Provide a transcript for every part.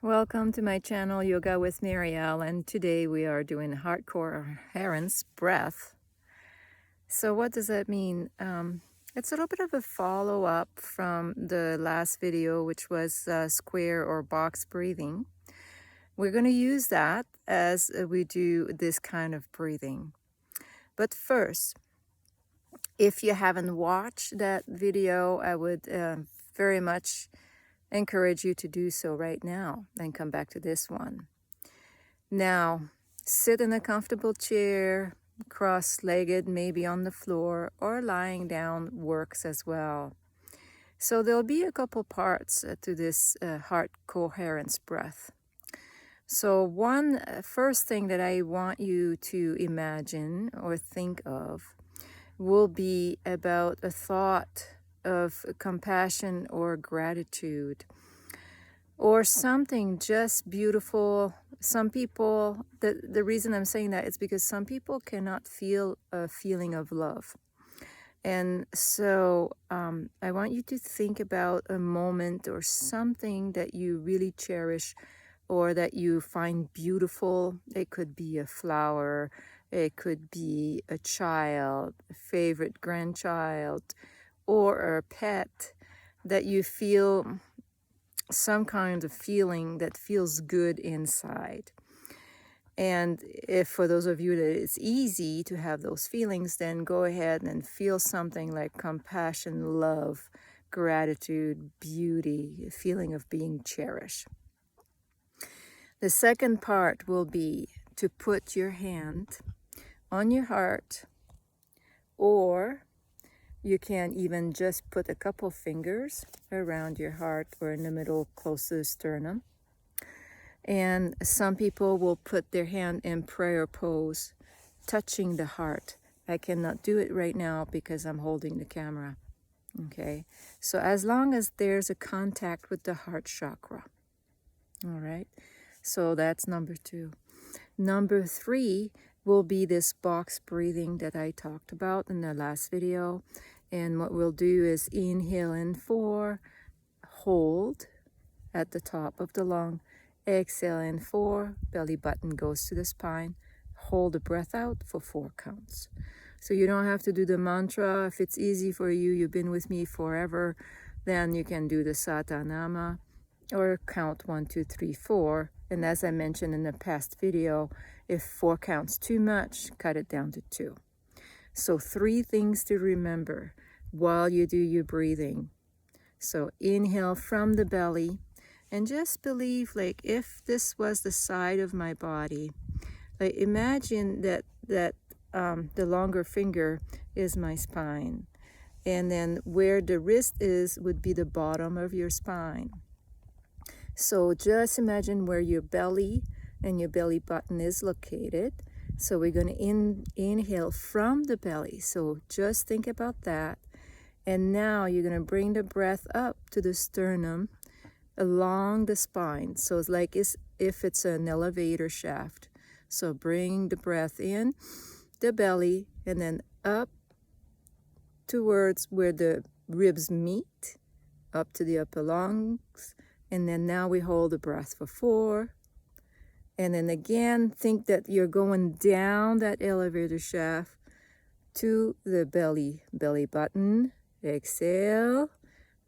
Welcome to my channel, Yoga with Marielle, and today we are doing heart coherence breath. So what does that mean? It's a little bit of a follow-up from the last video, which was square or box breathing. We're going to use that as we do this kind of breathing. But first, if you haven't watched that video, I would very much encourage you to do so right now and come back to this one. Now, sit in a comfortable chair, cross-legged, maybe on the floor, or lying down works as well. So there'll be a couple parts to this heart coherence breath. So first thing that I want you to imagine or think of will be about a thought of compassion or gratitude, or something just beautiful. Some people, the reason I'm saying that is because some people cannot feel a feeling of love. And so I want you to think about a moment or something that you really cherish or that you find beautiful. It could be a flower, it could be a child, a favorite grandchild, or a pet that you feel some kind of feeling that feels good inside. And if for those of you that it's easy to have those feelings, then go ahead and feel something like compassion, love, gratitude, beauty, a feeling of being cherished. The second part will be to put your hand on your heart, or you can even just put a couple fingers around your heart or in the middle close to the sternum. And some people will put their hand in prayer pose, touching the heart. I cannot do it right now because I'm holding the camera. Okay, so as long as there's a contact with the heart chakra. All right, so that's number 2. Number 3 will be this box breathing that I talked about in the last video. And what we'll do is inhale in 4, hold at the top of the lung, exhale in 4, belly button goes to the spine, hold the breath out for 4 counts. So you don't have to do the mantra. If it's easy for you, you've been with me forever, then you can do the Satanama or count 1, 2, 3, 4. And as I mentioned in the past video, if 4 counts too much, cut it down to 2. So 3 things to remember while you do your breathing. So inhale from the belly and just believe, like, if this was the side of my body, like imagine that the longer finger is my spine, and then where the wrist is would be the bottom of your spine. So just imagine where your belly and your belly button is located. So we're going to inhale from the belly. So just think about that. And now you're going to bring the breath up to the sternum along the spine. So it's like if it's an elevator shaft. So bring the breath in the belly and then up towards where the ribs meet, up to the upper lungs. And then now we hold the breath for 4. And then again, think that you're going down that elevator shaft to the belly button. Exhale,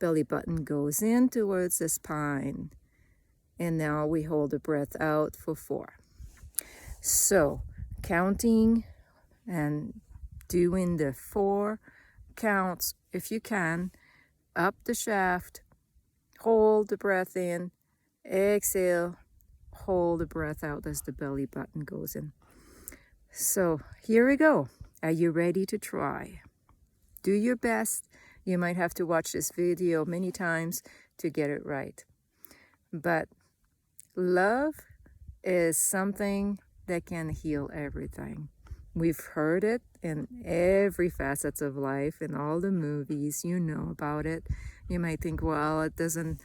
belly button goes in towards the spine. And now we hold the breath out for 4. So counting and doing the 4 counts, if you can, up the shaft, hold the breath in, exhale, hold the breath out as the belly button goes in. So here we go. Are you ready to try? Do your best. You might have to watch this video many times to get it right. But love is something that can heal everything. We've heard it in every facets of life, in all the movies, you know about it. You might think, well, it doesn't,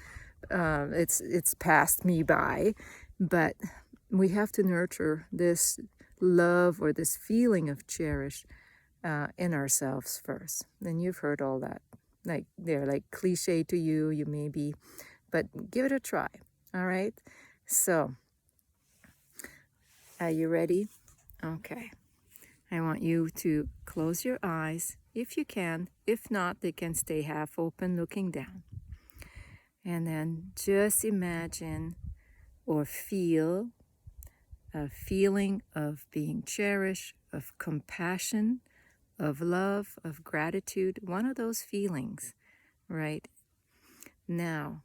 it's passed me by. But we have to nurture this love or this feeling of cherish in ourselves first. And you've heard all that. Like they're like cliche to you, you may be, but give it a try. All right. So, are you ready? Okay. I want you to close your eyes if you can. If not, they can stay half open looking down. And then just imagine or feel a feeling of being cherished, of compassion, of love, of gratitude, one of those feelings, right? Now,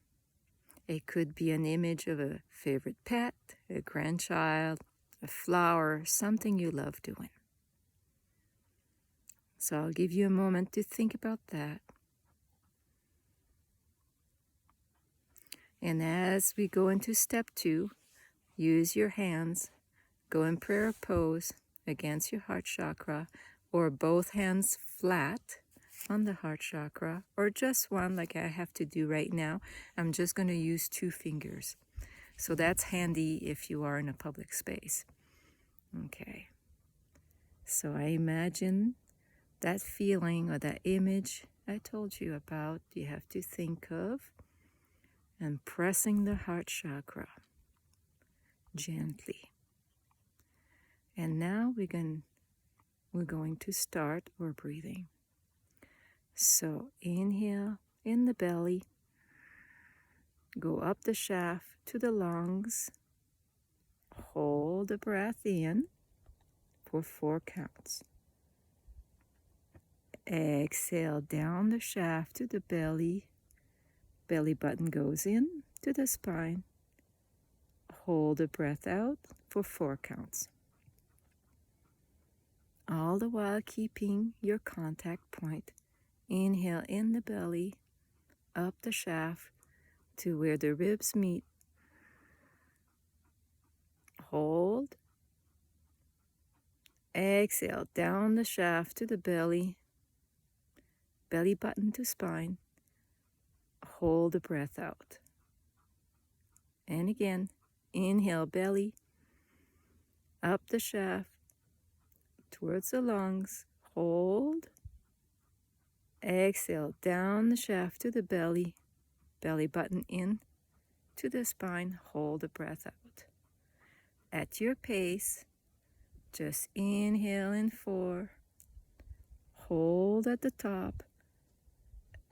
it could be an image of a favorite pet, a grandchild, a flower, something you love doing. So I'll give you a moment to think about that. And as we go into step 2, use your hands, go in prayer pose against your heart chakra, or both hands flat on the heart chakra, or just one like I have to do right now. I'm just going to use 2 fingers. So that's handy if you are in a public space. Okay. So I imagine that feeling or that image I told you about, you have to think of, and pressing the heart chakra gently. And now we're going to start our breathing. So inhale in the belly, go up the shaft to the lungs, hold the breath in for 4 counts. Exhale down the shaft to the belly, belly button goes in to the spine. Hold the breath out for 4 counts. All the while keeping your contact point. Inhale in the belly, up the shaft to where the ribs meet. Hold. Exhale down the shaft to the belly, belly button to spine. Hold the breath out. And again, inhale belly, up the shaft towards the lungs. Hold. Exhale down the shaft to the belly, belly button in to the spine. Hold the breath out. At your pace, just inhale in 4. Hold at the top.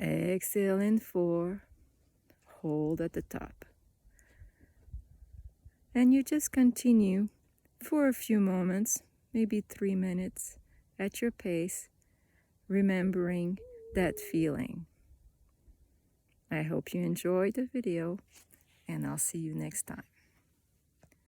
Exhale in 4. Hold at the top. And you just continue for a few moments, maybe 3 minutes, at your pace, remembering that feeling. I hope you enjoyed the video, and I'll see you next time.